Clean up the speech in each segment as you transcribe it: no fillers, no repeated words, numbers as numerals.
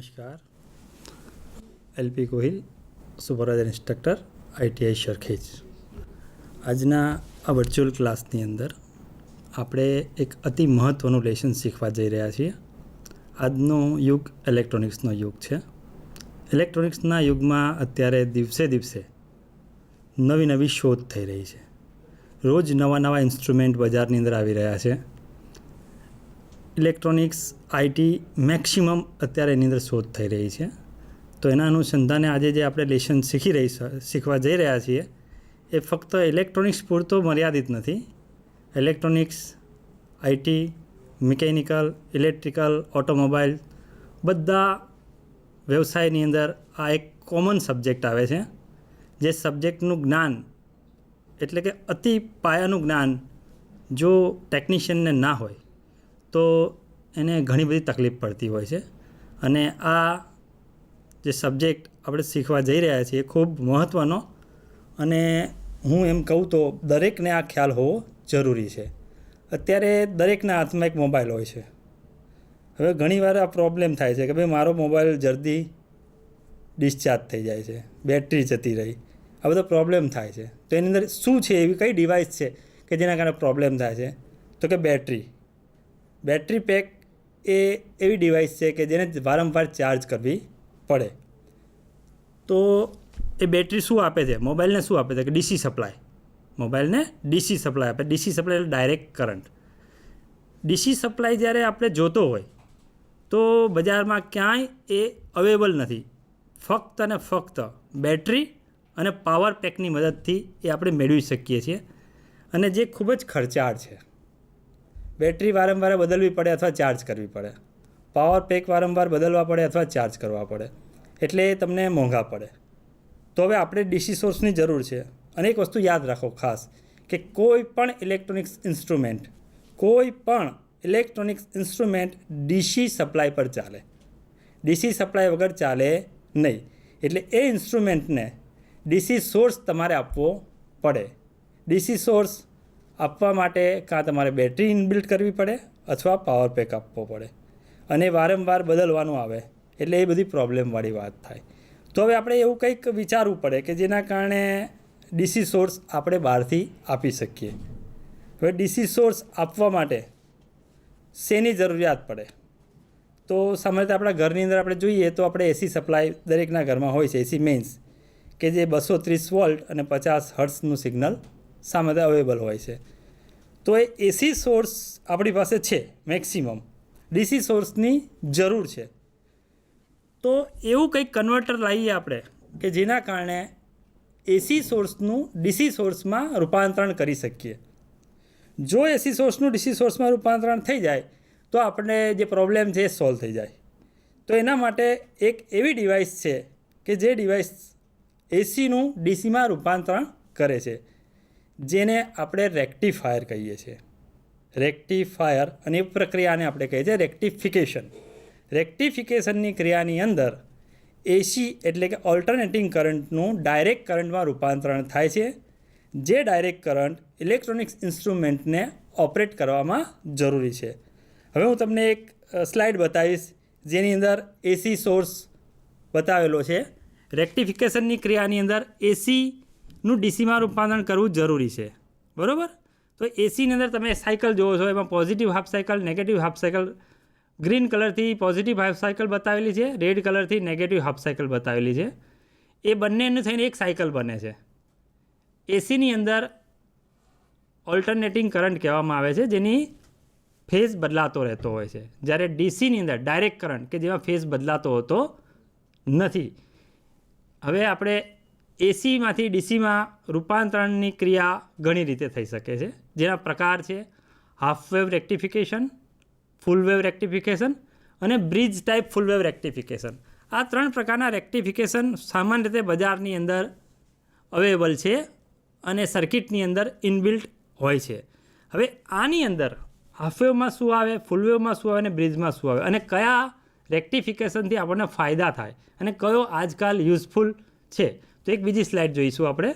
નમસ્કાર. LP Gohil, supervisor instructor, ITI Sarkhej. આજના આ વર્ચ્યુઅલ ક્લાસની અંદર આપણે એક અતિ મહત્ત્વનું લેસન શીખવા જઈ રહ્યા છીએ. આજનો યુગ ઇલેક્ટ્રોનિક્સનો યુગ છે. ઇલેક્ટ્રોનિક્સના યુગમાં અત્યારે દિવસે દિવસે નવી નવી શોધ થઈ રહી છે. રોજ નવા નવા ઇન્સ્ટ્રુમેન્ટ બજારની અંદર આવી રહ્યા છે. ઇલેક્ટ્રોનિક્સ આઈટી મેક્સિમમ અત્યારે એની અંદર શોધ થઈ રહી છે. તો એના અનુસંધાને આજે જે આપણે લેસન શીખવા જઈ રહ્યા છીએ એ ફક્ત ઇલેક્ટ્રોનિક્સ પૂરતો મર્યાદિત નથી. Electronics, IT, mechanical, electrical, automobile બધા વ્યવસાયની અંદર આ એક કોમન સબ્જેક્ટ આવે છે. જે સબ્જેક્ટનું જ્ઞાન એટલે કે અતિ પાયાનું જ્ઞાન જો ટેકનિશિયનને ના હોય તો એને ઘણી બધી તકલીફ પડતી હોય છે. અને આ જે સબ્જેક્ટ આપણે શીખવા જઈ રહ્યા છીએ એ ખૂબ મહત્ત્વનો અને હું એમ કહું તો દરેકને આ ખ્યાલ હોવો જરૂરી છે. અત્યારે દરેકના હાથમાં એક મોબાઈલ હોય છે. હવે ઘણીવાર આ પ્રોબ્લેમ થાય છે કે ભાઈ મારો મોબાઈલ જલ્દી ડિસ્ચાર્જ થઈ જાય છે, બેટરી જતી રહી, આ બધો પ્રોબ્લેમ થાય છે. તો એની અંદર શું છે, એવી કઈ ડિવાઇસ છે કે જેના કારણે પ્રોબ્લેમ થાય છે? તો કે બેટરી પેક એ એવી ડિવાઇસ છે કે જેને વારંવાર ચાર્જ કરવી પડે. તો એ બેટરી શું આપે છે? મોબાઈલને શું આપે છે કે ડીસી સપ્લાય. મોબાઈલને ડીસી સપ્લાય આપે. ડીસી સપ્લાય એટલે ડાયરેક્ટ કરંટ. ડીસી સપ્લાય જ્યારે આપણે જોતો હોય તો બજારમાં ક્યાંય એ અવેલેબલ નથી. ફક્ત અને ફક્ત બેટરી અને પાવર પેકની મદદથી એ આપણે મેળવી શકીએ છીએ. અને જે ખૂબ જ ખર્ચાળ છે. બેટરી વારંવાર બદલવી પડે અથવા ચાર્જ કરવી પડે. પાવર પેક વારંવાર બદલવા પડે અથવા ચાર્જ કરવા પડે. એટલે એ તમને મોંઘા પડે. તો હવે આપણે ડીસી સોર્સની જરૂર છે. અને એક વસ્તુ યાદ રાખો ખાસ કે કોઈ પણ ઇલેક્ટ્રોનિક્સ ઇન્સ્ટ્રુમેન્ટ ડીસી સપ્લાય પર ચાલે. ડીસી સપ્લાય વગર ચાલે નહીં. એટલે એ ઇન્સ્ટ્રુમેન્ટને ડીસી સોર્સ તમારે આપવો પડે. ડીસી સોર્સ આપવા માટે કાં તમારે બેટરી ઇનબિલ્ટ કરવી પડે અથવા પાવર પેક આપવો પડે. અને વારંવાર બદલવાનું આવે એટલે એ બધી પ્રોબ્લેમવાળી વાત થાય. તો હવે આપણે એવું કંઈક વિચારવું પડે કે જેના કારણે ડીસી સોર્સ આપણે બહારથી આપી શકીએ. હવે ડીસી સોર્સ આપવા માટે શેની જરૂરિયાત પડે? તો સામાન્ય આપણા ઘરની અંદર આપણે જોઈએ તો આપણે એસી સપ્લાય દરેકના ઘરમાં હોય છે. એસી મેન્સ કે જે 230 વોલ્ટ અને 50 હર્ટ્ઝનું સિગ્નલ સામાન્ય અવેલેબલ હોય છે. તો એ એસી સોર્સ આપણી પાસે છે મેક્સિમમ. ડીસી સોર્સની જરૂર છે. તો એવું કંઈક કન્વર્ટર લાવીએ આપણે કે જેના કારણે એસી સોર્સનું ડીસી સોર્સમાં રૂપાંતરણ કરી શકીએ. જો એસી સોર્સનું ડીસી સોર્સમાં રૂપાંતરણ થઈ જાય તો આપણે જે પ્રોબ્લેમ છે એ સોલ્વ થઈ જાય. તો એના માટે એક એવી ડિવાઇસ છે કે જે ડિવાઇસ એસીનું ડીસીમાં રૂપાંતરણ કરે છે, જેને આપણે રેક્ટિફાયર કહીએ છીએ. રેક્ટિફાયર અને એ પ્રક્રિયાને આપણે કહીએ છીએ રેક્ટિફિકેશન. રેક્ટિફિકેશનની ક્રિયાની અંદર એસી એટલે કે ઓલ્ટરનેટિંગ કરંટનું ડાયરેક્ટ કરંટમાં રૂપાંતરણ થાય છે. જે ડાયરેક્ટ કરંટ ઇલેક્ટ્રોનિક્સ ઇન્સ્ટ્રુમેન્ટને ઓપરેટ કરવામાં જરૂરી છે. હવે હું તમને એક સ્લાઇડ બતાવીશ જેની અંદર એસી સોર્સ બતાવેલો છે. રેક્ટિફિકેશનની ક્રિયાની અંદર એસીનું ડીસીમાં રૂપાંતરણ કરવું જરૂરી છે. બરાબર? તો એસીની અંદર તમે સાયકલ જોવો છો, એમાં positive half cycle, negative half cycle. Green કલરથી પોઝિટિવ હાફ સાયકલ બતાવેલી છે, રેડ કલરથી નેગેટિવ હાફ સાયકલ બતાવેલી છે. એ બંનેનું થઈને એક સાયકલ બને છે. એસીની અંદર ઓલ્ટરનેટિંગ કરંટ કહેવામાં આવે છે, જેની ફેઝ બદલાતો રહેતો હોય છે. જ્યારે ડીસીની અંદર ડાયરેક્ટ કરંટ કે જેમાં ફેઝ બદલાતો હોતો નથી. હવે આપણે એસીમાંથી ડીસીમાં રૂપાંતરણની ક્રિયા ઘણી રીતે થઈ શકે છે. જેના પ્રકાર છે half wave rectification, full wave rectification અને bridge type full wave rectification. આ 3 પ્રકારના રેક્ટિફિકેશન સામાન્ય રીતે બજારની અંદર અવેલેબલ છે અને સર્કિટની અંદર ઇનબિલ્ટ હોય છે. હવે આની અંદર હાફ વેવમાં શું આવે, ફૂલ વેવમાં શું આવે અને બ્રિજમાં શું આવે અને કયા રેક્ટિફિકેશનથી આપણને ફાયદા થાય અને કયો આજકાલ યુઝફુલ છે. તો એક બીજી સ્લાઇડ જોઈશું આપણે.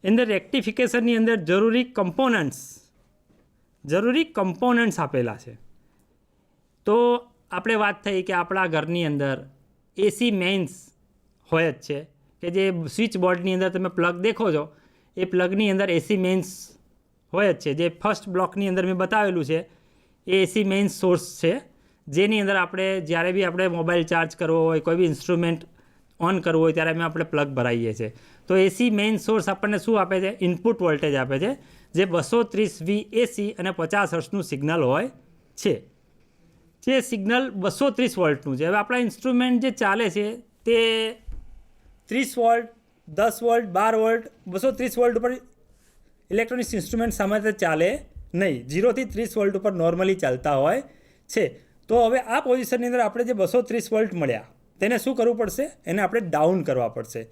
અંદર રેક્ટિફિકેશનની અંદર જરૂરી કમ્પોનન્ટ્સ આપેલા છે. તો આપણે વાત થઈ કે આપણા ઘરની અંદર એસી મેઇન્સ હોય જ છે કે જે સ્વિચ બોર્ડની અંદર તમે પ્લગ દેખો છો એ પ્લગની અંદર એસી મેઇન્સ હોય જ છે. જે ફર્સ્ટ બ્લોકની અંદર મેં બતાવેલું છે એ એસી મેઇન્સ સોર્સ છે, જેની અંદર આપણે જ્યારે બી આપણે મોબાઈલ ચાર્જ કરવો હોય, કોઈ બી ઇન્સ્ટ્રુમેન્ટ ઓન કરવું હોય ત્યારે આપણે પ્લગ ભરાઈએ છીએ. તો એસી મેઇન સોર્સ આપણને શું આપે છે? ઇનપુટ વોલ્ટેજ આપે છે, જે 230 વી એસી અને 50 હર્ટ્ઝનું સિગ્નલ હોય છે. જે સિગ્નલ 230 વોલ્ટનું છે. હવે આપણા ઇન્સ્ટ્રુમેન્ટ જે ચાલે છે તે 30 વોલ્ટ, 10 વોલ્ટ, 12 વોલ્ટ, 230 વોલ્ટ ઉપર ઇલેક્ટ્રોનિક્સ ઇન્સ્ટ્રુમેન્ટ સામાન્ય રીતે ચાલે નહીં. 0 થી 30 વોલ્ટ ઉપર નોર્મલી ચાલતા હોય છે. તો હવે આ પોઝિશનની અંદર આપણે જે 230 વોલ્ટ મળ્યા તેને શું કરવું પડશે? એને આપણે ડાઉન કરવા પડશે.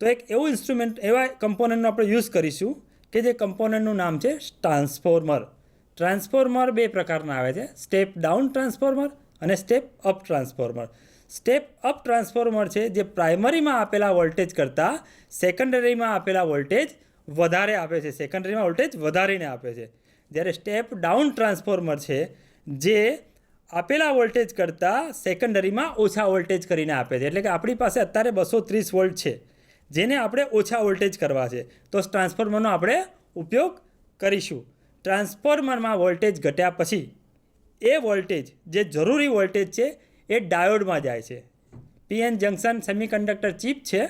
તો એક એવું ઇન્સ્ટ્રુમેન્ટ, એવા કમ્પોનન્ટનો આપણે યુઝ કરીશું કે જે કમ્પોનન્ટનું નામ છે ટ્રાન્સફોર્મર. ટ્રાન્સફોર્મર બે પ્રકારના આવે છે, સ્ટેપ ડાઉન ટ્રાન્સફોર્મર અને step up transformer. Step up transformer છે જે પ્રાઇમરીમાં આપેલા વોલ્ટેજ કરતાં સેકન્ડરીમાં આપેલા વોલ્ટેજ વધારે આપે છે, સેકન્ડરીમાં વોલ્ટેજ વધારીને આપે છે. જ્યારે સ્ટેપ ડાઉન ટ્રાન્સફોર્મર છે જે આપેલા વોલ્ટેજ કરતાં સેકન્ડરીમાં ઓછા વોલ્ટેજ કરીને આપે છે. એટલે કે આપણી પાસે અત્યારે 230 વોલ્ટ છે જેને આપણે ઓછા વોલ્ટેજ કરવા છે, તો ટ્રાન્સફોર્મરનો આપણે ઉપયોગ કરીશું. ટ્રાન્સફોર્મરમાં વોલ્ટેજ ઘટ્યા પછી એ વોલ્ટેજ જે જરૂરી વોલ્ટેજ છે એ ડાયોડમાં જાય છે. પીએન જંકશન સેમિકન્ડક્ટર ચિપ છે,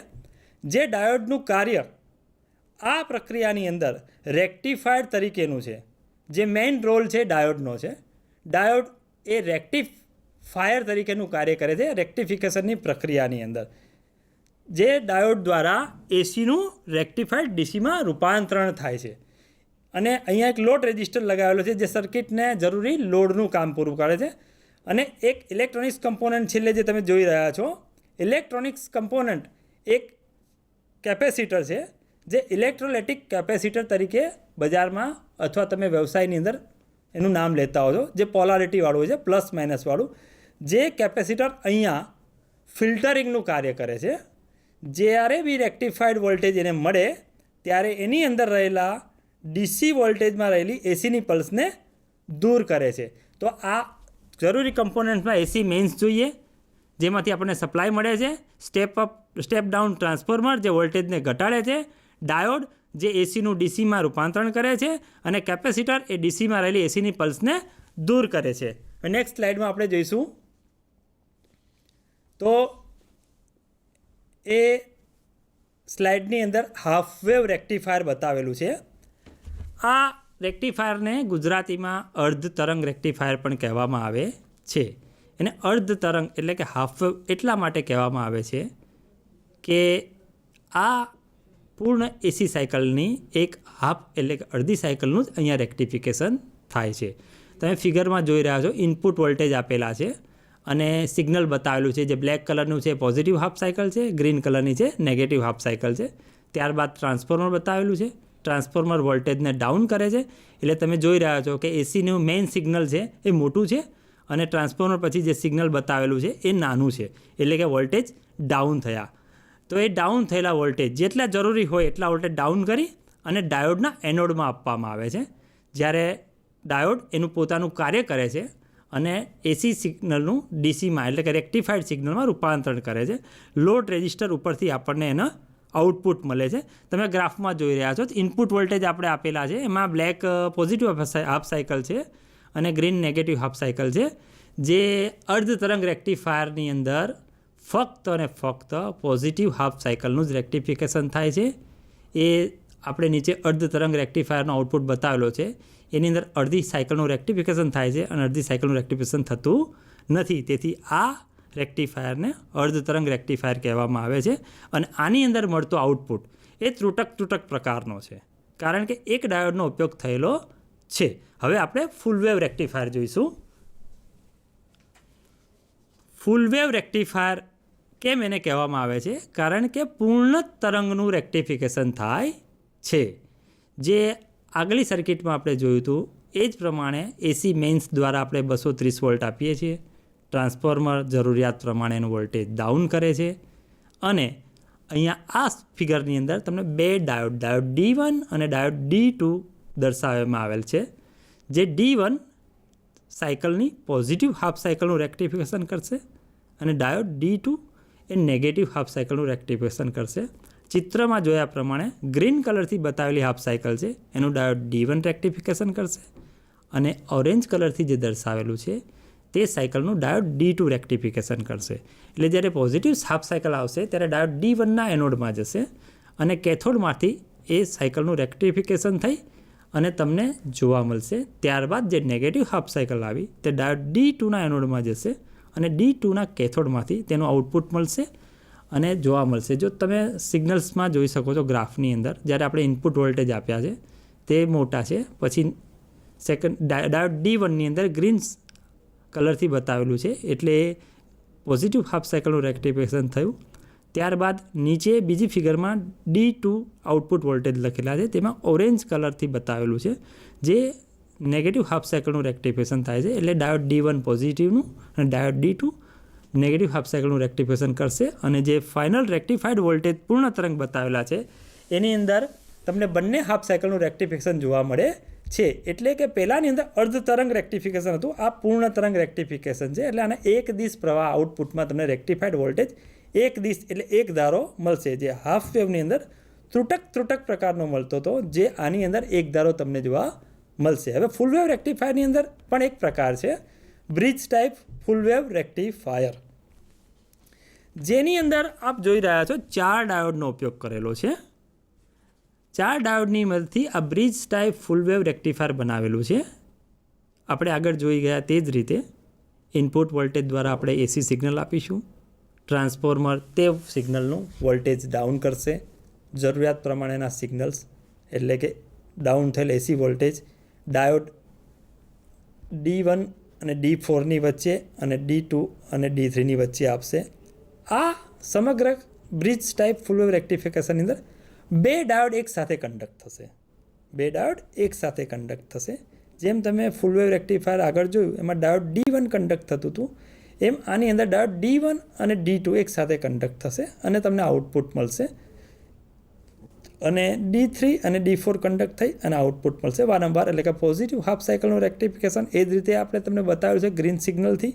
જે ડાયોડનું કાર્ય આ પ્રક્રિયાની અંદર રેક્ટિફાયર તરીકેનું છે. જે મેઇન રોલ છે ડાયોડનો છે. ડાયોડ એ રેક્ટિફાયર તરીકેનું કાર્ય કરે છે રેક્ટિફિકેશનની પ્રક્રિયાની અંદર. જે ડાયોડ દ્વારા એસીનું રેક્ટિફાઈડ ડીસીમાં રૂપાંતરણ થાય છે. અને અહીંયા એક લોડ રેઝિસ્ટર લગાવેલો છે જે સર્કિટને જરૂરી લોડનું કામ પૂરું કરે છે. અને એક ઇલેક્ટ્રોનિક્સ કમ્પોનન્ટ છેલ્લે જે તમે જોઈ રહ્યા છો, ઇલેક્ટ્રોનિક્સ કમ્પોનન્ટ એક કેપેસિટર છે જે ઇલેક્ટ્રોલાઇટિક કેપેસિટર તરીકે બજારમાં અથવા તમે વ્યવસાયની અંદર એનું નામ લેતા હો છો, જે પોલારિટીવાળું હોય છે, પ્લસ માઇનસવાળું. જે કેપેસિટર અહીંયા ફિલ્ટરિંગનું કાર્ય કરે છે. જ્યારે બી રેક્ટિફાઈડ વોલ્ટેજ એને મળે ત્યારે એની અંદર રહેલા ડીસી વોલ્ટેજમાં રહેલી એસીની પલ્સને દૂર કરે છે. તો આ જરૂરી કમ્પોનન્ટમાં એસી મેઇન્સ જોઈએ, જેમાંથી આપણને સપ્લાય મળે છે. સ્ટેપ ડાઉન ટ્રાન્સફોર્મર જે વોલ્ટેજને ઘટાડે છે, ડાયોડ જે એસીનું ડીસીમાં રૂપાંતરણ કરે છે, અને કેપેસિટર એ ડીસીમાં રહેલી એસીની પલ્સને દૂર કરે છે. નેક્સ્ટ સ્લાઇડમાં આપણે જોઈશું તો એ સ્લાઇડની અંદર હાફ વેવ રેક્ટિફાયર બતાવેલું છે. આ રેક્ટિફાયરને ગુજરાતીમાં અર્ધ તરંગ રેક્ટિફાયર પણ કહેવામાં આવે છે. એને અર્ધ તરંગ એટલે કે હાફ વેવ એટલા માટે કહેવામાં આવે છે કે આ પૂર્ણ એસી સાયકલની એક હાફ એટલે કે અડધી સાયકલનું જ અહીંયા રેક્ટિફિકેશન થાય છે. તમે ફિગરમાં જોઈ રહ્યા છો, ઇનપુટ વોલ્ટેજ આપેલા છે અને સિગ્નલ બતાવેલું છે. જે બ્લેક કલરનું છે પોઝિટિવ હાફ સાયકલ છે, ગ્રીન કલરની છે નેગેટિવ હાફ સાયકલ છે. ત્યારબાદ ટ્રાન્સફોર્મર બતાવેલું છે. ટ્રાન્સફોર્મર વોલ્ટેજને ડાઉન કરે છે. એટલે તમે જોઈ રહ્યા છો કે એસીનું મેઇન સિગ્નલ છે એ મોટું છે અને ટ્રાન્સફોર્મર પછી જે સિગ્નલ બતાવેલું છે એ નાનું છે. એટલે કે વોલ્ટેજ ડાઉન થયા. તો એ ડાઉન થયેલા વોલ્ટેજ જેટલા જરૂરી હોય એટલા વોલ્ટેજ ડાઉન કરી અને ડાયોડના એનોડમાં આપવામાં આવે છે. જ્યારે ડાયોડ એનું પોતાનું કાર્ય કરે છે અને એસી સિગ્નલનું ડીસીમાં એટલે કે રેક્ટિફાઈડ સિગ્નલમાં રૂપાંતરણ કરે છે. લોડ રેઝિસ્ટર ઉપરથી આપણને એના આઉટપુટ મળે છે. તમે ગ્રાફમાં જોઈ રહ્યા છો, ઇનપુટ વોલ્ટેજ આપણે આપેલા છે, એમાં બ્લેક પોઝિટિવ હાફ સાયકલ છે અને ગ્રીન નેગેટિવ હાફ સાયકલ છે. જે અર્ધ તરંગ રેક્ટિફાયરની અંદર ફક્ત અને ફક્ત પોઝિટિવ હાફ સાયકલનું જ રેક્ટિફિકેશન થાય છે. એ આપણે નીચે અર્ધ તરંગ રેક્ટિફાયરનો આઉટપુટ બતાવેલો છે. એની અંદર અડધી સાયકલનું રેક્ટિફિકેશન થાય છે અને અડધી સાયકલનું રેક્ટિફિકેશન થતું નથી. તેથી આ રેક્ટિફાયરને અર્ધ તરંગ રેક્ટિફાયર કહેવામાં આવે છે. અને આની અંદર મળતો આઉટપુટ એ ત્રુટક પ્રકારનો છે, કારણ કે એક ડાયોડનો ઉપયોગ થયેલો છે. હવે આપણે ફૂલ વેવ રેક્ટિફાયર જોઈશું. ફૂલ વેવ રેક્ટિફાયર કેમ એને કહેવામાં આવે છે? કારણ કે પૂર્ણ તરંગનું રેક્ટિફિકેશન થાય છે. જે આગલી સર્કિટમાં આપણે જોયું હતું એ જ પ્રમાણે એસી મેઇન્સ દ્વારા આપણે 230 વોલ્ટ આપીએ છીએ. ટ્રાન્સફોર્મર જરૂરિયાત પ્રમાણે એનું વોલ્ટેજ ડાઉન કરે છે. અને અહીંયા આ ફિગરની અંદર તમને બે ડાયોડ D1 અને ડાયોડ D2 દર્શાવવામાં આવેલ છે. જે D1 સાયકલની પોઝિટિવ હાફ સાયકલનું રેક્ટિફિકેશન કરશે અને ડાયોડ D2 એ નેગેટિવ હાફ સાયકલનું રેક્ટિફિકેશન કરશે. ચિત્રમાં જોયા પ્રમાણે ગ્રીન કલરથી બતાવેલી હાફ સાયકલ છે એનું ડાયોડ D1 રેક્ટિફિકેશન કરશે અને ઓરેન્જ કલરથી જે દર્શાવેલું છે તે સાયકલનું ડાયોડ D2 રેક્ટિફિકેશન કરશે. એટલે જ્યારે પોઝિટિવ હાફ સાયકલ આવશે ત્યારે ડાયોડ D1ના એનોડમાં જશે અને કેથોડમાંથી એ સાયકલનું રેક્ટિફિકેશન થઈ અને તમને જોવા મળશે. ત્યારબાદ જે નેગેટિવ હાફ સાયકલ આવી તે ડાયોડ D2ના એનોડમાં જશે અને D2ના કેથોડમાંથી તેનું આઉટપુટ મળશે અને જોવા મળશે. જો તમે સિગ્નલ્સમાં જોઈ શકો છો ગ્રાફની અંદર, જ્યારે આપણે ઇનપુટ વોલ્ટેજ આપ્યા છે તે મોટા છે, પછી ડાયોડ D1ની અંદર ગ્રીન કલરથી બતાવેલું છે એટલે એ પોઝિટિવ હાફ સાયકલનું રેક્ટિફિકેશન થયું. ત્યારબાદ નીચે બીજી ફિગરમાં D2 આઉટપુટ વોલ્ટેજ લખેલા છે, તેમાં ઓરેન્જ કલરથી બતાવેલું છે જે નેગેટિવ હાફ સાયકલનું રેક્ટિફિકેશન થાય છે. એટલે ડાયોડ D1 પોઝિટિવનું અને ડાયોડ D2 નેગેટિવ હાફ સાયકલનું રેક્ટિફિકેશન કરશે અને જે ફાઇનલ રેક્ટિફાઈડ વોલ્ટેજ પૂર્ણ તરંગ બતાવેલા છે એની અંદર તમને બંને હાફ સાયકલનું રેક્ટિફિકેશન જોવા મળે છે. એટલે કે પહેલાંની અંદર અર્ધ તરંગ રેક્ટિફિકેશન હતું, આ પૂર્ણ તરંગ રેક્ટિફિકેશન છે. એટલે આના એક દિશ પ્રવાહ આઉટપુટમાં તમને રેક્ટિફાઈડ વોલ્ટેજ એક દિશ એટલે એક ધારો મળશે, જે હાફ વેવની અંદર ત્રુટક પ્રકારનો મળતો હતો, જે આની અંદર એક ધારો તમને જોવા મળશે. હવે ફૂલ વેવ રેક્ટિફાયરની અંદર પણ એક પ્રકાર છે bridge type full wave rectifier, જેની અંદર આપ જોઈ રહ્યા છો 4 ડાયોડનો ઉપયોગ કરેલો છે. 4 ડાયોડની મદદથી આ bridge type full wave rectifier બનાવેલું છે. આપણે આગળ જોઈ ગયા તે જ રીતે ઇનપુટ વોલ્ટેજ દ્વારા આપણે એસી સિગ્નલ આપીશું. ટ્રાન્સફોર્મર તે સિગ્નલનું વોલ્ટેજ ડાઉન કરશે જરૂરિયાત પ્રમાણેના સિગ્નલ્સ, એટલે કે ડાઉન થયેલ એસી વોલ્ટેજ ડાયોડ D1 અને D4ની વચ્ચે અને D2 અને D3ની વચ્ચે આપશે. આ સમગ્ર બ્રિજ ટાઈપ ફૂલ વેવ રેક્ટિફિકેશનની અંદર 2 ડાયોડ એક સાથે કન્ડક્ટ થશે. 2 ડાયોડ એક સાથે કન્ડક્ટ થશે. જેમ તમે ફૂલ વેવ રેક્ટિફાયર આગળ જોયું એમાં ડાયોડ D1 કન્ડક્ટ થતું હતું, એમ આની અંદર ડાયોડ D1 અને D2 એક સાથે કન્ડક્ટ થશે અને તમને આઉટપુટ મળશે અને D3 અને D4 કન્ડક્ટ થઈ અને આઉટપુટ મળશે વારંવાર. એટલે કે પોઝિટિવ હાફ સાયકલનું રેક્ટિફિકેશન એ જ રીતે આપણે તમને બતાવેલું છે ગ્રીન સિગ્નલથી,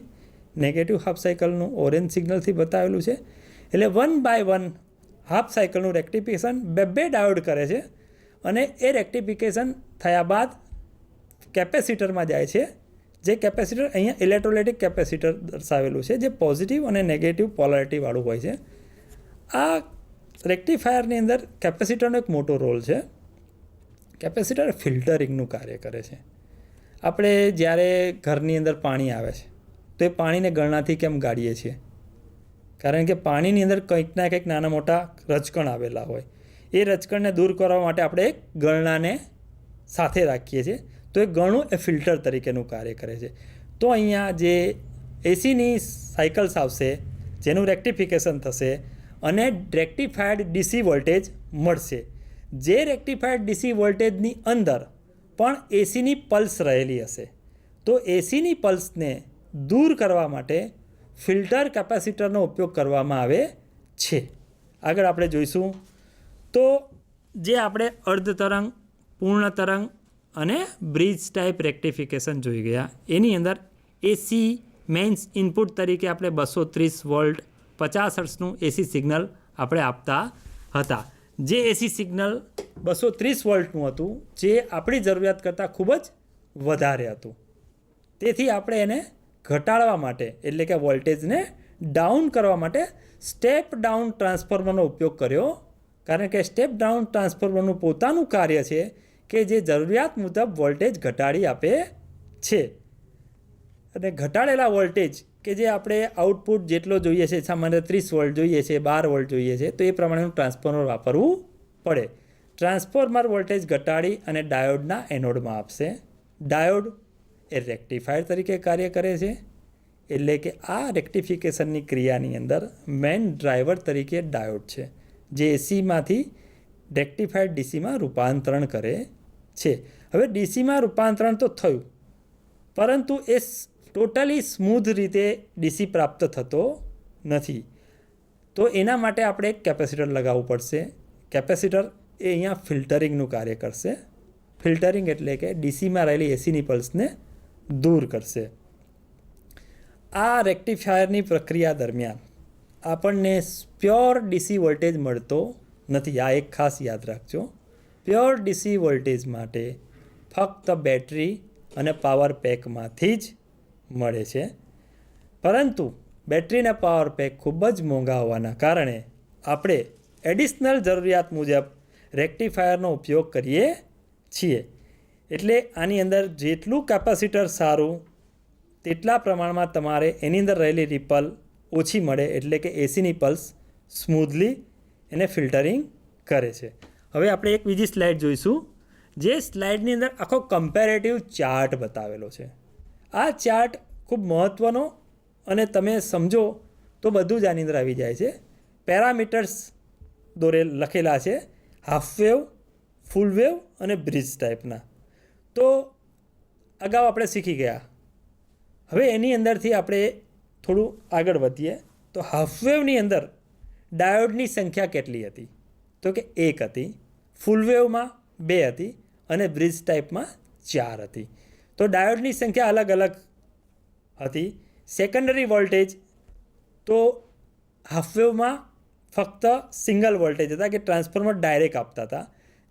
નેગેટિવ હાફ સાયકલનું ઓરેન્જ સિગ્નલથી બતાવેલું છે. એટલે 1 બાય 1 હાફ સાયકલનું રેક્ટિફિકેશન બે ડાયોડ કરે છે અને એ રેક્ટિફિકેશન થયા બાદ કેપેસિટરમાં જાય છે. જે કેપેસિટર અહીંયા ઇલેક્ટ્રોલાઇટિક કેપેસિટર દર્શાવેલું છે, જે પોઝિટિવ અને નેગેટિવ પોલારિટીવાળું હોય છે. આ રેક્ટિફાયરની અંદર કેપેસિટરનો એક મોટો રોલ છે. કેપેસિટર ફિલ્ટરિંગનું કાર્ય કરે છે. આપણે જ્યારે ઘરની અંદર પાણી આવે છે તો એ પાણીને ગળણાથી કેમ ગાળીએ છીએ? કારણ કે પાણીની અંદર કંઈક ના કંઈક નાના મોટા રજકણ આવેલા હોય. એ રજકણને દૂર કરવા માટે આપણે એક ગળણાને સાથે રાખીએ છીએ, તો એ ગળણું એ ફિલ્ટર તરીકેનું કાર્ય કરે છે. તો અહીંયા જે એસીની સાયકલ્સ આવશે જેનું રેક્ટિફિકેશન થશે અને રેક્ટિફાઈડ ડીસી વોલ્ટેજ મળશે. જે રેક્ટિફાઈડ ડીસી વોલ્ટેજની અંદર પણ એસીની પલ્સ રહેલી હશે, તો એસીની પલ્સને દૂર કરવા માટે ફિલ્ટર કેપેસિટરનો ઉપયોગ કરવામાં આવે છે. આગળ આપણે જોઈશું તો જે આપણે અર્ધ તરંગ, પૂર્ણ તરંગ અને બ્રિજ ટાઈપ રેક્ટિફિકેશન જોઈ ગયા, એની અંદર એસી મેઇન્સ ઇનપુટ તરીકે આપણે 230 વોલ્ટ 50 હર્ટ્ઝનું એસી સિગ્નલ આપણે આપતા હતા. જે એસી સિગ્નલ 230 વોલ્ટનું હતું, જે આપણી જરૂરિયાત કરતાં ખૂબ જ વધારે હતું. તેથી આપણે એને ઘટાડવા માટે, એટલે કે વોલ્ટેજને ડાઉન કરવા માટે સ્ટેપ ડાઉન ટ્રાન્સફોર્મરનો ઉપયોગ કર્યો. કારણ કે સ્ટેપ ડાઉન ટ્રાન્સફોર્મરનું પોતાનું કાર્ય છે કે જે જરૂરિયાત મુજબ વોલ્ટેજ ઘટાડી આપે છે. અને ઘટાડેલા વોલ્ટેજ કે જે આપણે આઉટપુટ જેટલો જોઈએ છે, સામાન્ય 30 વોલ્ટ જોઈએ છે, 12 વોલ્ટ જોઈએ છે, તો એ પ્રમાણેનું ટ્રાન્સફોર્મર વાપરવું પડે. ટ્રાન્સફોર્મર વોલ્ટેજ ઘટાડી અને ડાયોડના એનોડમાં આપશે. ડાયોડ એ રેક્ટિફાયર તરીકે કાર્ય કરે છે. એટલે કે આ રેક્ટિફિકેશનની ક્રિયાની અંદર મેઇન ડ્રાઈવર તરીકે ડાયોડ છે, જે એસીમાંથી રેક્ટિફાઈડ ડીસીમાં રૂપાંતરણ કરે છે. હવે ડીસીમાં રૂપાંતરણ તો થયું, પરંતુ એ ટોટલી સ્મૂધ રીતે ડીસી પ્રાપ્ત થતો નથી. તો એના માટે આપણે એક કેપેસિટર લગાવવું પડશે. કેપેસિટર એ અહીંયા ફિલ્ટરિંગનું કાર્ય કરશે. ફિલ્ટરિંગ એટલે કે ડીસીમાં રહેલી એસીની પલ્સને દૂર કરશે. આ રેક્ટિફાયરની પ્રક્રિયા દરમિયાન આપણને પ્યોર ડીસી વોલ્ટેજ મળતો નથી. આ એક ખાસ યાદ રાખજો. પ્યોર ડીસી વોલ્ટેજ માટે ફક્ત બેટરી અને પાવર પેકમાંથી જ મળે છે. પરંતુ બેટરી અને પાવર પેક ખૂબ જ મોંઘા હોવાના કારણે આપણે એડિશનલ જરૂરિયાત મુજબ રેક્ટિફાયરનો ઉપયોગ કરીએ છીએ. એટલે આની અંદર જેટલું કેપેસિટર સારું તેટલા પ્રમાણમાં તમારે એની અંદર રહેલી રિપલ ઓછી મળે, એટલે કે એસીની પલ્સ સ્મૂધલી એને ફિલ્ટરિંગ કરે છે. હવે આપણે એક બીજી સ્લાઇડ જોઈશું, જે સ્લાઇડની અંદર આખો કમ્પેરેટિવ ચાર્ટ બતાવેલો છે. આ ચાર્ટ ખૂબ મહત્ત્વનો, અને તમે સમજો તો બધું જ આની અંદર આવી જાય છે. પેરામીટર્સ લખેલા છે, હાફ વેવ, ફૂલ વેવ અને બ્રિજ ટાઈપના. તો અગાઉ આપણે શીખી ગયા. હવે એની અંદરથી આપણે થોડું આગળ વધીએ તો હાફ વેવની અંદર ડાયોડની સંખ્યા કેટલી હતી? તો કે 1 હતી. ફૂલ વેવમાં 2 હતી અને બ્રિજ ટાઈપમાં 4 હતી. તો ડાયોડની સંખ્યા અલગ અલગ હતી. સેકન્ડરી વોલ્ટેજ તો હાફ વેવમાં ફક્ત સિંગલ વોલ્ટેજ હતા, કે ટ્રાન્સફોર્મર ડાયરેક્ટ આપતા હતા,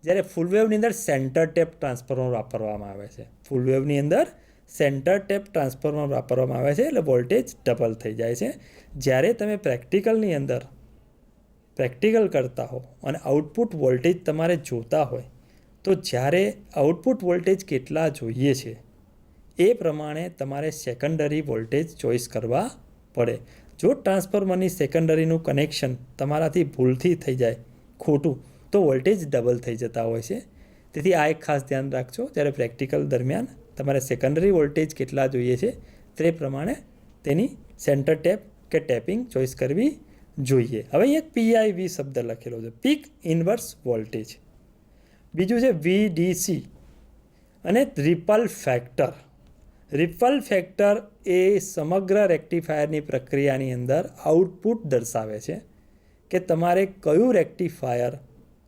જ્યારે ફૂલ વેવની અંદર સેન્ટર ટેપ ટ્રાન્સફોર્મર વાપરવામાં આવે છે. ફૂલ વેવની અંદર સેન્ટર ટેપ ટ્રાન્સફોર્મર વાપરવામાં આવે છે, એટલે વોલ્ટેજ ડબલ થઈ જાય છે. જ્યારે તમે પ્રેક્ટિકલની અંદર પ્રેક્ટિકલ કરતા હો અને આઉટપુટ વોલ્ટેજ તમારે જોતા હોય, તો જ્યારે આઉટપુટ વોલ્ટેજ કેટલા જોઈએ છે એ પ્રમાણે તમારે સેકન્ડરી વોલ્ટેજ ચોઈસ કરવા પડે. જો ટ્રાન્સફોર્મરની સેકન્ડરીનું કનેક્શન તમારાથી ભૂલથી થઈ જાય ખોટું, તો વોલ્ટેજ ડબલ થઈ જતા હોય છે. તેથી આ એક ખાસ ધ્યાન રાખજો. જ્યારે પ્રેક્ટિકલ દરમિયાન તમારે સેકન્ડરી વોલ્ટેજ કેટલા જોઈએ છે તે પ્રમાણે તેની સેન્ટર ટેપ કે ટેપિંગ ચોઈસ કરવી જોઈએ. હવે એક PIV શબ્દ લખેલો છે, પીક ઇન્વર્સ વોલ્ટેજ. બીજું છે VDC અને રિપલ ફેક્ટર. રિપલ ફેક્ટર એ સમગ્ર રેક્ટિફાયરની પ્રક્રિયાની અંદર આઉટપુટ દર્શાવે છે કે તમારે કયું રેક્ટિફાયર,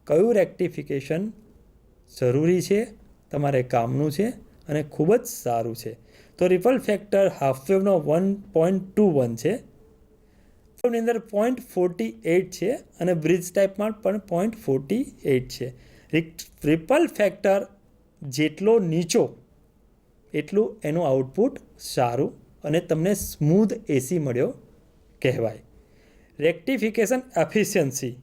કયું રેક્ટિફિકેશન જરૂરી છે, તમારે કામનું છે અને ખૂબ જ સારું છે. તો રિપલ ફેક્ટર હાફ વેવનો 1.21 છે, ની અંદર 0.48 છે અને બ્રિજ ટાઈપમાં પણ 0.48 છે. રિપલ ફેક્ટર જેટલો નીચો એટલું એનું આઉટપુટ સારું અને તમને સ્મૂધ એસી મળ્યો કહેવાય. રેક્ટિફિકેશન એફિશિયન્સી,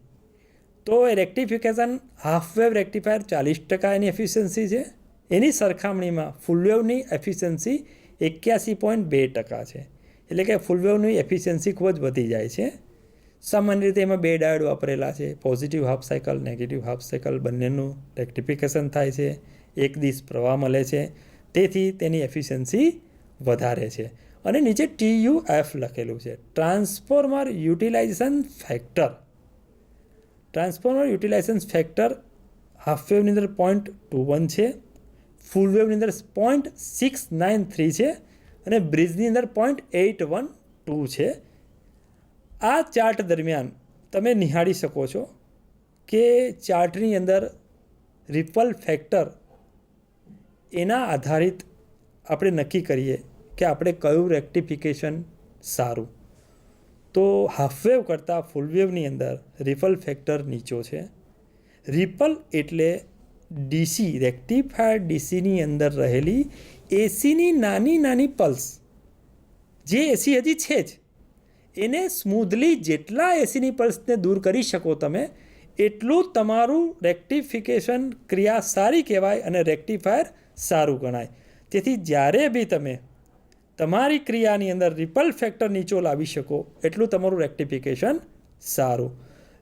તો એ રેક્ટિફિકેશન હાફ વેવ રેક્ટિફાયર 40% એની એફિશિયન્સી છે. એની સરખામણીમાં ફૂલ વેવની એફિશિયન્સી 81.2% છે. એટલે કે ફૂલ વેવની એફિશિયન્સી ખૂબ જ વધી જાય છે. સામાન્ય રીતે એમાં 2 ડાયોડ વાપરેલા છે. Positive half cycle, negative half cycle બંનેનું રેક્ટિફિકેશન થાય છે. એક દિશ પ્રવાહ મળે છે, તેથી તેની એફિશિયન્સી વધારે છે. અને નીચે TUF લખેલું છે, transformer utilization factor. Transformer utilization factor half વેવની અંદર 0.21 છે, ફૂલ વેવની અંદર 0.693 છે અને બ્રિજની અંદર 0.812 છે. આ ચાર્ટ દરમિયાન તમે નિહાળી શકો છો કે ચાર્ટની અંદર રિપલ ફેક્ટર એના આધારિત આપણે નક્કી કરીએ કે આપણે કયું રેક્ટિફિકેશન સારું. તો હાફ વેવ કરતાં ફૂલ વેવની અંદર રિપલ ફેક્ટર નીચો છે. રિપલ એટલે ડીસી, રેક્ટિફાયર ડીસીની અંદર રહેલી એસીની નાની નાની પલ્સ, જે એસી હજી છે જ, એને સ્મૂધલી જેટલા એસીની પલ્સને દૂર કરી શકો તમે, એટલું તમારું રેક્ટિફિકેશન ક્રિયા સારી કહેવાય અને રેક્ટિફાયર સારું ગણાય. તેથી જ્યારે બી તમે તમારી ક્રિયાની અંદર રિપલ ફેક્ટર નીચો લાવી શકો એટલું તમારું રેક્ટિફિકેશન સારું.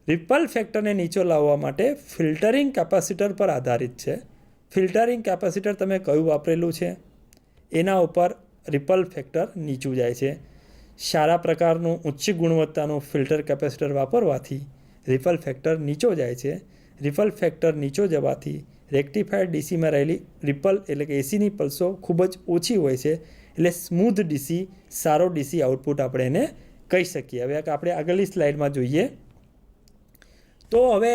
રિપલ ફેક્ટરને નીચો લાવવા માટે ફિલ્ટરિંગ કેપેસિટર પર આધારિત છે. ફિલ્ટરિંગ કેપેસિટર તમે કયું વાપરેલું છે એના ઉપર રિપલ ફેક્ટર નીચું જાય છે. સારા પ્રકારનું ઉચ્ચ ગુણવત્તાનું ફિલ્ટર કેપેસિટર વાપરવાથી રિપલ ફેક્ટર નીચો જાય છે. રિપલ ફેક્ટર નીચો જવાથી રેક્ટિફાયર ડીસીમાં રહેલી રિપલ એટલે કે એસીની પલ્સો ખૂબ જ ઓછી હોય છે, એટલે સ્મૂધ ડીસી, સારો ડીસી આઉટપુટ આપણે એને કહી શકીએ. હવે આપણે આગળની સ્લાઇડમાં જોઈએ તો હવે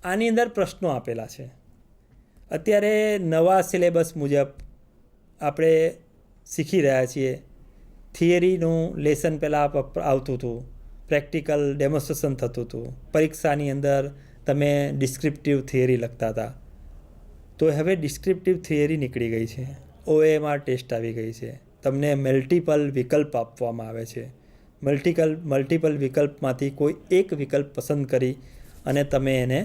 આની અંદર પ્રશ્નો આપેલા છે. અત્યારે નવા સિલેબસ મુજબ આપણે શીખી રહ્યા છીએ. થિયરીનું લેસન પહેલાં આવતું હતું, પ્રેક્ટિકલ ડેમોન્સ્ટ્રેશન થતું હતું, પરીક્ષાની અંદર તમે ડિસ્ક્રિપ્ટિવ થિયરી લખતા હતા. તો હવે ડિસ્ક્રિપ્ટિવ થિયરી નીકળી ગઈ છે, OMR ટેસ્ટ આવી ગઈ છે. તમને મલ્ટિપલ વિકલ્પ આપવામાં આવે છે. મલ્ટિપલ વિકલ્પમાંથી કોઈ એક વિકલ્પ પસંદ કરી અને તમે એને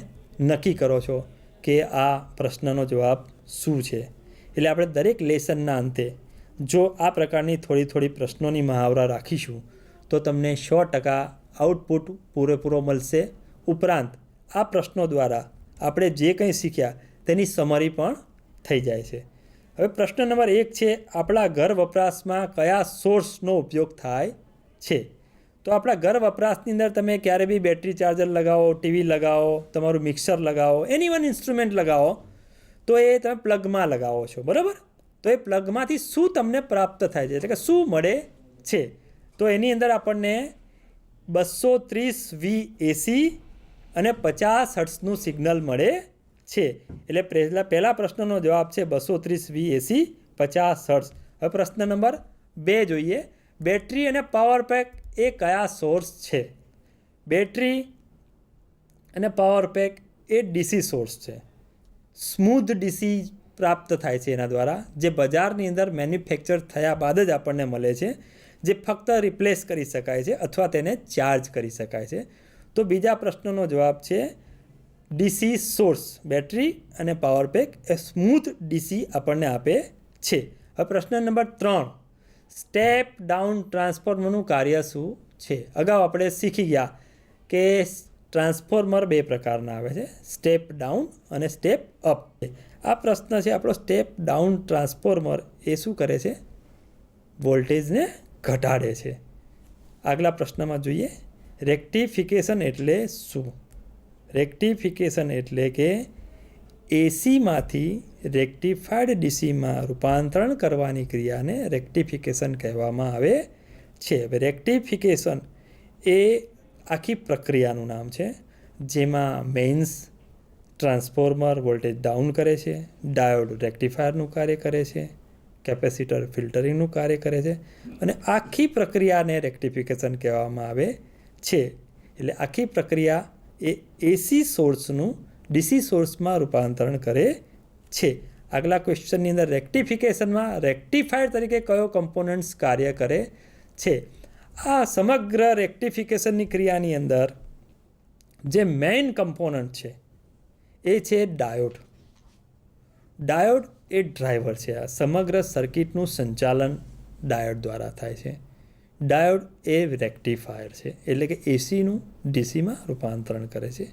નક્કી કરો છો કે આ પ્રશ્નનો જવાબ શું છે. એટલે આપણે દરેક લેસનના અંતે જો આ પ્રકારની થોડી પ્રશ્નોની મહાવરા રાખીશું તો તમને 100% આઉટપુટ પૂરેપૂરો મળશે. ઉપરાંત આ પ્રશ્નો દ્વારા આપણે જે કંઈ શીખ્યા તેની સમરી પણ થઈ જાય છે. હવે પ્રશ્ન નંબર 1 છે, આપણા ઘર વપરાશમાં કયા સોર્સનો ઉપયોગ થાય છે? તો આપણા ઘર વપરાશની અંદર તમે ક્યારે બી બેટરી ચાર્જર લગાવો, ટીવી લગાવો, તમારું મિક્સર લગાવો, એની વન ઇન્સ્ટ્રુમેન્ટ લગાવો તો એ તમે પ્લગમાં લગાવો છો, બરાબર? તો એ પ્લગમાંથી શું તમને પ્રાપ્ત થાય છે, એટલે કે શું મળે છે? તો એની અંદર આપણને 230V AC અને 50 હર્ટ્ઝનું સિગ્નલ મળે છે. એટલે પહેલા પ્રશ્નનો જવાબ છે 230V AC 50 હર્ટ્ઝ. હવે પ્રશ્ન નંબર 2 જોઈએ. બેટરી અને પાવર પેક એ કયા સોર્સ છે? બેટરી અને પાવર પેક એ DC સોર્સ છે. સ્મૂધ DC પ્રાપ્ત થાય છે એના દ્વારા, જે બજારની અંદર મેન્યુફેક્ચર થયા બાદ જ આપણને મળે છે, જે ફક્ત રિપ્લેસ કરી શકાય છે અથવા તેને ચાર્જ કરી શકાય છે. તો બીજા પ્રશ્નનો જવાબ છે DC સોર્સ. બેટરી અને પાવર પેક એ સ્મૂથ DC આપણને આપે છે. હવે પ્રશ્ન નંબર 3, સ્ટેપ ડાઉન ટ્રાન્સફોર્મરનું કાર્ય શું છે? અગાઉ આપણે શીખી ગયા કે ટ્રાન્સફોર્મર 2 પ્રકારના આવે છે, સ્ટેપ ડાઉન અને સ્ટેપ અપ. આ પ્રશ્ન છે આપણો. સ્ટેપ ડાઉન ટ્રાન્સફોર્મર એ શું કરે છે? વોલ્ટેજને ઘટાડે છે. આગલા પ્રશ્નમાં જોઈએ, રેક્ટિફિકેશન એટલે શું? રેક્ટિફિકેશન એટલે કે એસીમાંથી રેક્ટિફાઈડ ડીસીમાં રૂપાંતરણ કરવાની ક્રિયાને રેક્ટિફિકેશન કહેવામાં આવે છે. હવે રેક્ટિફિકેશન એ આખી પ્રક્રિયાનું નામ છે, જેમાં મેઇન્સ ટ્રાન્સફોર્મર વોલ્ટેજ ડાઉન કરે છે, ડાયોડ રેક્ટિફાયરનું કાર્ય કરે છે, કેપેસિટર ફિલ્ટરિંગનું કાર્ય કરે છે, અને આખી પ્રક્રિયાને રેક્ટિફિકેશન કહેવામાં આવે છે. એટલે આખી પ્રક્રિયા એ એસી સોર્સનું ડીસી સોર્સમાં રૂપાંતરણ કરે છે. આગલા ક્વેશ્ચનની અંદર રેક્ટિફિકેશનમાં રેક્ટિફાયર તરીકે કયો કમ્પોનન્ટ્સ કાર્ય કરે છે? આ સમગ્ર રેક્ટિફિકેશનની ક્રિયાની અંદર જે મેઇન કમ્પોનન્ટ છે એ છે ડાયોડ. ડાયોડ એ ડ્રાઈવર છે. આ સમગ્ર સર્કિટનું સંચાલન ડાયોડ દ્વારા થાય છે. ડાયોડ એ રેક્ટિફાયર છે, એટલે કે એસીનું ડીસીમાં રૂપાંતરણ કરે છે.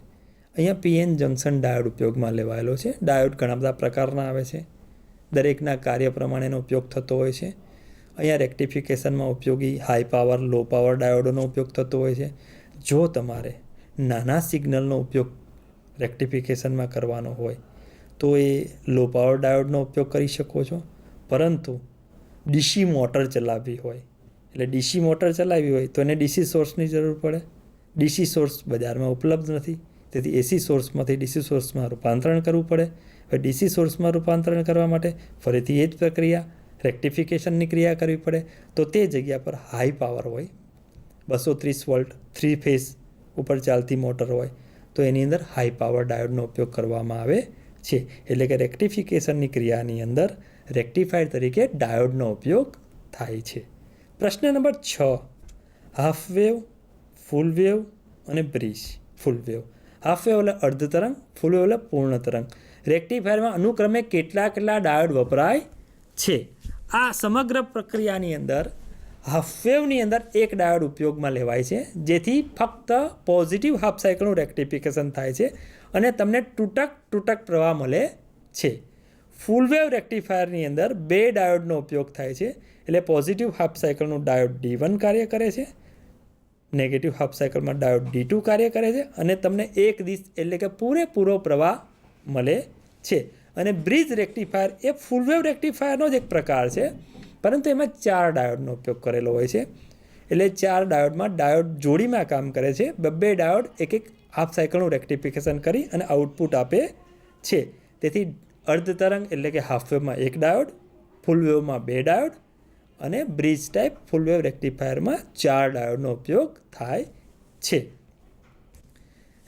અહીંયા PN જંકશન ડાયોડ ઉપયોગમાં લેવાયેલો છે. ડાયોડ ઘણા બધા પ્રકારના આવે છે, દરેકના કાર્ય પ્રમાણેનો ઉપયોગ થતો હોય છે. અહીંયા રેક્ટિફિકેશનમાં ઉપયોગી હાઈ પાવર, લો પાવર ડાયોડોનો ઉપયોગ થતો હોય છે. જો તમારે નાના સિગ્નલનો ઉપયોગ રેક્ટિફિકેશનમાં કરવાનો હોય તો એ લો પાવર ડાયોડનો ઉપયોગ કરી શકો છો. પરંતુ DC મોટર ચલાવવી હોય, એટલે DC મોટર ચલાવવી હોય તો એને DC સોર્સની જરૂર પડે. DC સોર્સ બજારમાં ઉપલબ્ધ નથી, તેથી એસી સોર્સમાંથી DC સોર્સમાં રૂપાંતરણ કરવું પડે. હવે DC સોર્સમાં રૂપાંતરણ કરવા માટે ફરીથી એ જ પ્રક્રિયા રેક્ટિફિકેશનની ક્રિયા કરવી પડે. તો તે જગ્યા પર હાઈ પાવર હોય, 230 વોલ્ટ 3 ફેઝ ઉપર ચાલતી મોટર હોય તો એની અંદર હાઈ પાવર ડાયોડનો ઉપયોગ કરવામાં આવે છે. એટલે કે રેક્ટિફિકેશનની ક્રિયાની અંદર રેક્ટિફાયર તરીકે ડાયોડનો ઉપયોગ થાય છે. પ્રશ્ન number 6, half wave, full wave અને bridge. Full wave, half wave એટલે અર્ધ તરંગ, ફૂલ વેવ એટલે પૂર્ણ તરંગ. રેક્ટિફાયરમાં અનુક્રમે કેટલા ડાયોડ વપરાય છે? આ સમગ્ર પ્રક્રિયાની અંદર હાફ વેવની અંદર એક ડાયોડ ઉપયોગમાં લેવાય છે, જેથી ફક્ત પોઝિટિવ હાફ સાયકલનું રેક્ટિફિકેશન થાય છે અને તમને તૂટક પ્રવાહ મળે છે. ફૂલ વેવ રેક્ટિફાયરની અંદર 2 ડાયોડનો ઉપયોગ થાય છે, એટલે પોઝિટિવ હાફ સાયકલનું ડાયોડ D1 કાર્ય કરે છે, નેગેટિવ હાફ સાયકલમાં ડાયોડ D2 કાર્ય કરે છે, અને તમને એક દિશ એટલે કે પૂરેપૂરો પ્રવાહ મળે છે. અને બ્રિજ રેક્ટિફાયર એ ફૂલ વેવ રેક્ટિફાયરનો જ એક પ્રકાર છે, પરંતુ એમાં 4 ડાયોડનો ઉપયોગ કરેલો હોય છે. એટલે 4 ડાયોડમાં ડાયોડ જોડીમાં કામ કરે છે. 2 ડાયોડ એક હાફ સાયકલનું રેક્ટિફિકેશન કરી અને આઉટપુટ આપે છે. તેથી અર્ધ તરંગ એટલે કે હાફ વેવમાં 1 ડાયોડ, ફૂલ વેવમાં 2 ડાયોડ અને બ્રિજ ટાઈપ ફૂલ વેવ રેક્ટિફાયરમાં 4 ડાયોડનો ઉપયોગ થાય છે.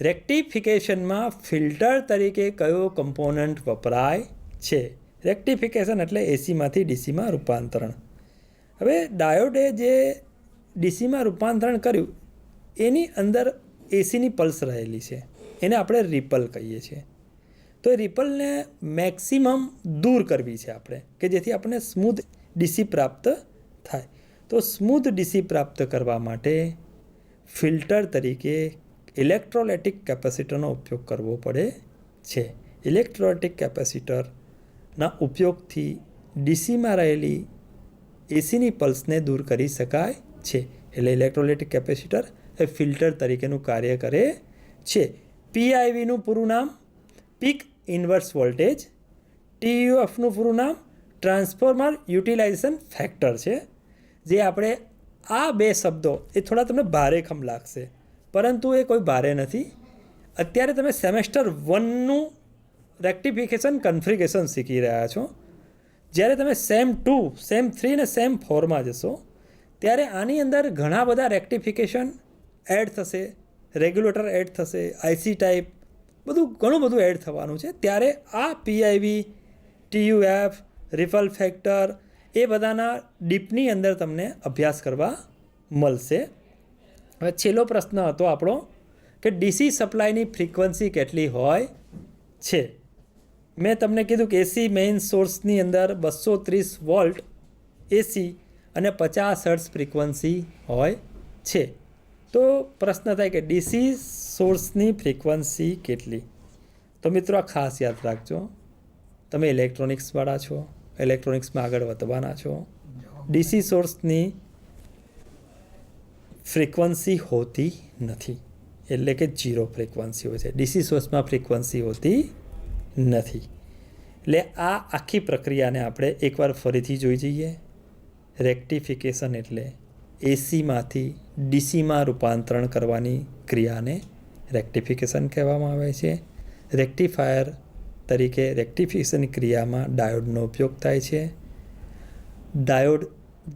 રેક્ટિફિકેશનમાં ફિલ્ટર તરીકે કયો કમ્પોનન્ટ વપરાય છે? રેક્ટિફિકેશન એટલે એસીમાંથી ડીસીમાં રૂપાંતરણ. હવે ડાયોડે જે ડીસીમાં રૂપાંતરણ કર્યું એની અંદર એસીની પલ્સ રહેલી છે, એને આપણે રિપલ કહીએ છીએ. તો એ રિપલને મેક્સિમમ દૂર કરવી છે આપણે, કે જેથી આપણને સ્મૂથ ડીસી પ્રાપ્ત થાય. તો સ્મૂથ ડીસી પ્રાપ્ત કરવા માટે ફિલ્ટર તરીકે ઇલેક્ટ્રોલાઇટિક કેપેસિટરનો ઉપયોગ કરવો પડે છે. ઇલેક્ટ્રોલાઇટિક કેપેસિટરના ઉપયોગથી ડીસીમાં રહેલી એસીની પલ્સને દૂર કરી શકાય છે. એટલે ઇલેક્ટ્રોલાઇટિક કેપેસિટર એ ફિલ્ટર તરીકેનું કાર્ય કરે છે. પીઆઈવીનું પૂરું નામ પીક ઇન્વર્સ વોલ્ટેજ, ટીયુએફનું પૂરું નામ ટ્રાન્સફોર્મર યુટિલાઇઝેશન ફેક્ટર છે. જે આપણે આ બે શબ્દો એ થોડા તમને ભારેખમ લાગશે, પરંતુ એ કોઈ ભારે નથી. અત્યારે તમે સેમેસ્ટર 1નું રેક્ટિફિકેશન કન્ફિગરેશન શીખી રહ્યા છો. જ્યારે તમે સેમ 2, સેમ 3 અને સેમ 4માં જશો ત્યારે આની અંદર ઘણા બધા રેક્ટિફિકેશન એડ થશે, રેગ્યુલેટર એડ થશે, આઈસી ટાઈપ ઘણું બધું એડ થવાનું છે. ત્યારે આ પીઆઈવી, ટીયુએફ, રિપલ ફેક્ટર એ બધાના ડીપની અંદર તમને અભ્યાસ કરવા મળશે. હવે છેલ્લો પ્રશ્ન હતો આપણો કે ડીસી સપ્લાયની ફ્રીક્વન્સી કેટલી હોય છે? મેં તમને કીધું કે એસી મેઇન સોર્સની અંદર 230 વોલ્ટ એસી અને 50 હર્ટ્ઝ ફ્રીક્વન્સી હોય છે. તો પ્રશ્ન થાય કે ડીસી સોર્સની ફ્રીક્વન્સી કેટલી? તો મિત્રો આ ખાસ યાદ રાખજો, તમે ઇલેક્ટ્રોનિક્સવાળા છો, ઇલેક્ટ્રોનિક્સમાં આગળ વધવાના છો. ડીસી સોર્સની ફ્રીક્વન્સી હોતી નથી, એટલે કે 0 ફ્રીક્વન્સી હોય છે. ડીસી સોર્સમાં ફ્રીક્વન્સી હોતી નથી. એટલે આ આખી પ્રક્રિયાને આપણે એકવાર ફરીથી જોઈ જઈએ. રેક્ટિફિકેશન એટલે એસીમાંથી ડીસીમાં રૂપાંતરણ કરવાની ક્રિયાને રેક્ટિફિકેશન કહેવામાં આવે છે. રેક્ટિફાયર તરીકે રેક્ટિફિકેશન ક્રિયામાં ડાયોડનો ઉપયોગ થાય છે. ડાયોડ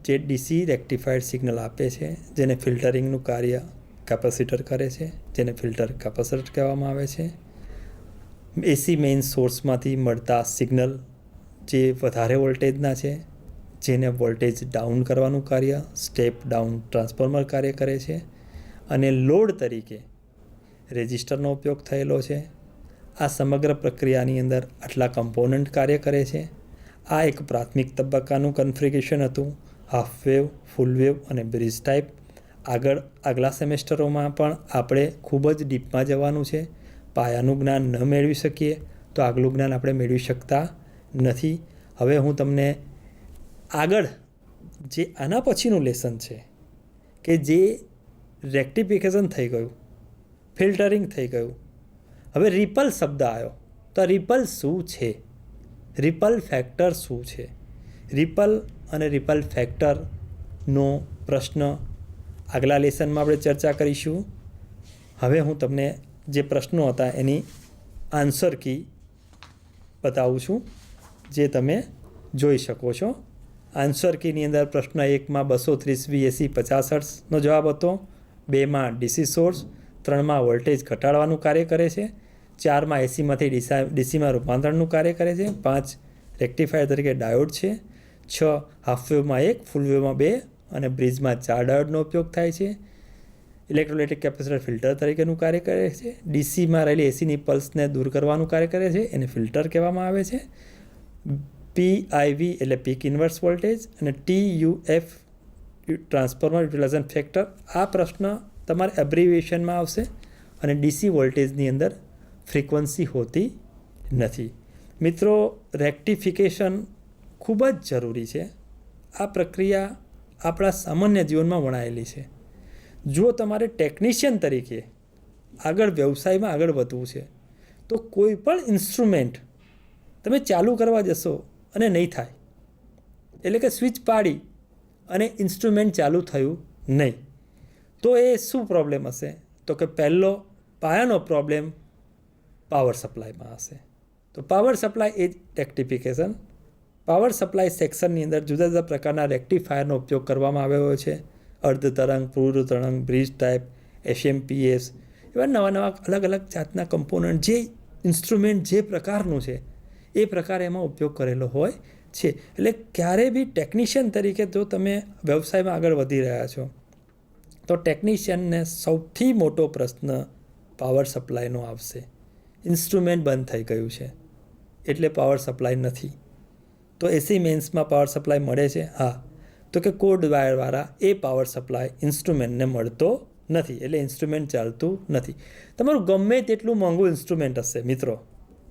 જે ડીસી રેક્ટિફાઈડ સિગ્નલ આપે છે, જેને ફિલ્ટરિંગનું કાર્ય કેપેસિટર કરે છે, જેને ફિલ્ટર કેપેસિટર કહેવામાં આવે છે. એસી મેઇન સોર્સમાંથી મળતા સિગ્નલ જે વધારે વોલ્ટેજના છે, જેને વોલ્ટેજ ડાઉન કરવાનું કાર્ય સ્ટેપ ડાઉન ટ્રાન્સફોર્મર કાર્ય કરે છે. અને લોડ તરીકે રેઝિસ્ટરનો ઉપયોગ થયેલો છે. આ સમગ્ર પ્રક્રિયાની અંદર આટલા કમ્પોનન્ટ કાર્ય કરે છે. આ એક પ્રાથમિક તબક્કાનું કન્ફિગરેશન હતું, હાફ વેવ, ફૂલ વેવ અને બ્રિજ ટાઈપ. આગલા સેમેસ્ટરોમાં પણ આપણે ખૂબ જ ડીપમાં જવાનું છે. પાયાનું જ્ઞાન ન મેળવી શકીએ તો આગલું જ્ઞાન આપણે મેળવી શકતા નથી. હવે હું તમને આગળ જે આના પછીનું લેસન છે કે જે રેક્ટિફિકેશન થઈ ગયું, ફિલ્ટરિંગ થઈ ગયું, હવે રિપલ શબ્દ આવ્યો. તો રિપલ શું છે? રિપલ ફેક્ટર શું છે? રિપલ અને રિપલ ફેક્ટરનો પ્રશ્ન આગલા લેસનમાં આપણે ચર્ચા કરીશું. હવે હું તમને જે પ્રશ્નો હતા એની આન્સર કી બતાવું છું, જે તમે જોઈ શકો છો. આન્સર કીની અંદર પ્રશ્ન 1માં 230 VAC 50 હર્ટ્ઝનો જવાબ હતો, 2માં ડીસી સોર્સ, 3માં વોલ્ટેજ ઘટાડવાનું કાર્ય કરે છે, 4માં એસીમાંથી ડીસીમાં રૂપાંતરણનું કાર્ય કરે છે, 5 રેક્ટિફાયર તરીકે ડાયોડ છે, 6 હાફ વેવમાં 1, ફૂલ વેવમાં 2 અને બ્રિજમાં 4 ડાયોડનો ઉપયોગ થાય છે. ઇલેક્ટ્રોલાઇટિક કેપેસિટર ફિલ્ટર તરીકેનું કાર્ય કરે છે. ડીસીમાં રહેલી એસીની પલ્સને દૂર કરવાનું કાર્ય કરે છે, એને ફિલ્ટર કહેવામાં આવે છે. પીઆઈવી એટલે પીક ઇન્વર્સ વોલ્ટેજ અને ટીયુએફ ટ્રાન્સફોર્મર યુટિલાઇઝેશન ફેક્ટર. આ પ્રશ્ન તમારે એબ્રિવિએશનમાં આવશે. અને ડીસી વોલ્ટેજની અંદર ફ્રીક્વન્સી હોતી નથી. મિત્રો, રેક્ટિફિકેશન ખૂબ જ જરૂરી છે. આ પ્રક્રિયા આપણા સામાન્ય જીવનમાં વણાયેલી છે. જો તમારે ટેકનિશિયન તરીકે આગળ વ્યવસાયમાં આગળ વધવું છે તો કોઈ પણ ઇન્સ્ટ્રુમેન્ટ તમે ચાલુ કરવા જશો અને નહીં થાય, એટલે કે સ્વિચ પાડી અને ઇન્સ્ટ્રુમેન્ટ ચાલુ થયું નહીં, તો એ શું પ્રોબ્લેમ હશે? તો કે પહેલો પાયાનો પ્રોબ્લેમ પાવર સપ્લાયમાં હશે. તો પાવર સપ્લાય એ જ રેક્ટિફિકેશન પાવર સપ્લાય સેક્શનની અંદર જુદા જુદા પ્રકારના રેક્ટિફાયરનો ઉપયોગ કરવામાં આવ્યો છે. અર્ધ તરંગ, પૂર્વ તરંગ, બ્રિજ ટાઈપ, SMPS, એવા નવા નવા અલગ અલગ જાતના કમ્પોનન્ટ જે ઇન્સ્ટ્રુમેન્ટ જે પ્રકારનું છે એ પ્રકારે એમાં ઉપયોગ કરેલો હોય છે. એટલે ક્યારે બી ટેકનિશિયન તરીકે જો તમે વ્યવસાયમાં આગળ વધી રહ્યા છો તો ટેકનિશિયનને સૌથી મોટો પ્રશ્ન પાવર સપ્લાયનો આવશે. ઇન્સ્ટ્રુમેન્ટ બંધ થઈ ગયું છે એટલે પાવર સપ્લાય નથી. તો એસી મેન્સમાં પાવર સપ્લાય મળે છે? હા. તો કે કોડ વાયરવાળા એ પાવર સપ્લાય ઇન્સ્ટ્રુમેન્ટને મળતો નથી, એટલે ઇન્સ્ટ્રુમેન્ટ ચાલતું નથી. તમારું ગમે તેટલું મોંઘું ઇન્સ્ટ્રુમેન્ટ હશે મિત્રો,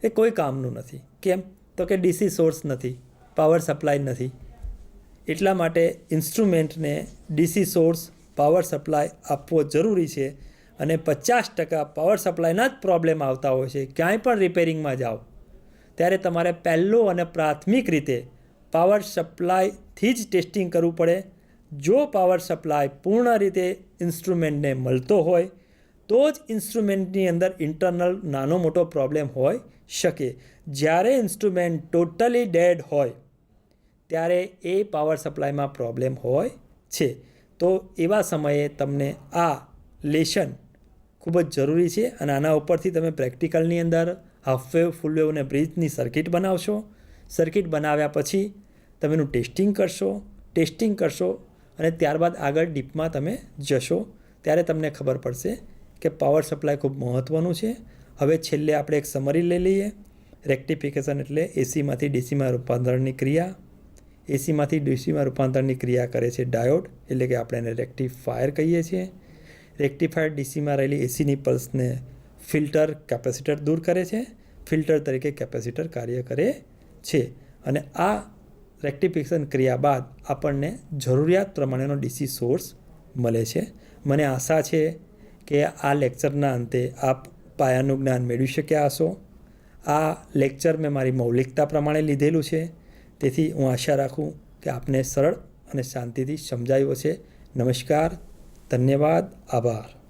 એ કોઈ કામનું નથી. કેમ? તો કે ડીસી સોર્સ નથી, પાવર સપ્લાય નથી. એટલા માટે ઇન્સ્ટ્રુમેન્ટને ડીસી સોર્સ, પાવર સપ્લાય આપવો જરૂરી છે. અને 50% પાવર સપ્લાયના જ પ્રોબ્લેમ આવતા હોય છે. ક્યાંય પણ રિપેરિંગમાં જાઓ ત્યારે તમારે પહેલું અને પ્રાથમિક રીતે પાવર સપ્લાયથી જ ટેસ્ટિંગ કરવું પડે. જો પાવર સપ્લાય પૂર્ણ રીતે ઇન્સ્ટ્રુમેન્ટને મળતો હોય તો જ ઇન્સ્ટ્રુમેન્ટની અંદર ઇન્ટરનલ નાનો મોટો પ્રોબ્લેમ હોઈ શકે. જ્યારે ઇન્સ્ટ્રુમેન્ટ ટોટલી ડેડ હોય ત્યારે એ પાવર સપ્લાયમાં પ્રોબ્લેમ હોય છે. તો એવા સમયે તમને આ લેસન ખૂબ જ જરૂરી છે. અને આના ઉપરથી તમે પ્રેક્ટિકલની અંદર હાફ વેવ, ફૂલ વેવ અને બ્રિજની સર્કિટ બનાવશો. સર્કિટ બનાવ્યા પછી તમે એનું ટેસ્ટિંગ કરશો અને ત્યારબાદ આગળ ડીપમાં તમે જશો. ત્યારે તમને ખબર પડશે કે પાવર સપ્લાય ખૂબ મહત્ત્વનું છે. હવે છેલ્લે આપણે એક સમરી લઈ લઈએ. રેક્ટિફિકેશન એટલે એસીમાંથી ડીસીમાં રૂપાંતરણની ક્રિયા. એસીમાંથી ડીસીમાં રૂપાંતરણની ક્રિયા કરે છે ડાયોડ, એટલે કે આપણે એને રેક્ટિફાયર કહીએ છીએ. રેક્ટિફાયર ડીસીમાં રહેલી એસીની પલ્સને ફિલ્ટર, કેપેસિટર દૂર કરે છે. ફિલ્ટર તરીકે કેપેસિટર કાર્ય કરે છે. અને આ રેક્ટિફિકેશન ક્રિયા બાદ આપણને જરૂરિયાત પ્રમાણેનો ડીસી સોર્સ મળે છે. મને આશા છે કે આ લેક્ચરના અંતે આપ પાયાનું જ્ઞાન મેળવી શક્યા હશો. આ લેક્ચર મેં મારી મૌલિકતા પ્રમાણે લીધેલું છે, તેથી હું આશા રાખું કે આપને સરળ અને શાંતિથી સમજાયું હશે. નમસ્કાર, ધન્યવાદ, આભાર.